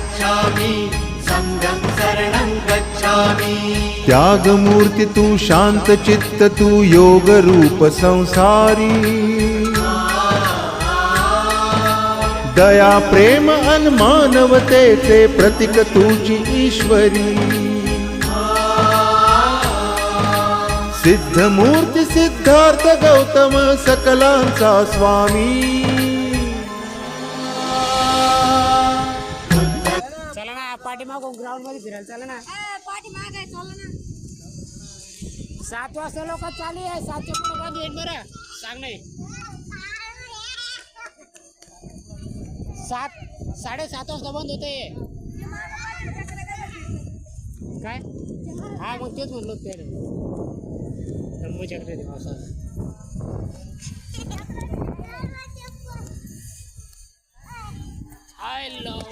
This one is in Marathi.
गच्छामि संघं शरणं गच्छामि। त्यागमूर्ति तू शांत चित्त तू योग रूप संसारी, दया प्रेम अन मानवतेचे प्रतीक तुझी ईश्वरी। सिद्धमूर्ती सिद्धार्थ गौतम सकलांचा स्वामी। चला ना पाठीमागून ग्राउंड मध्ये फिरायला चला ना। पाठीमागे आहे, चला ना। 7 वाजता लोक चालू आहे, 7च्या पुढे बंद होईल बरं, सांग नाही। 7:30 वाजता बंद होते काय? हा मग तेच म्हणलो त्याने जम्मूच्याकडे पावसाळा। I love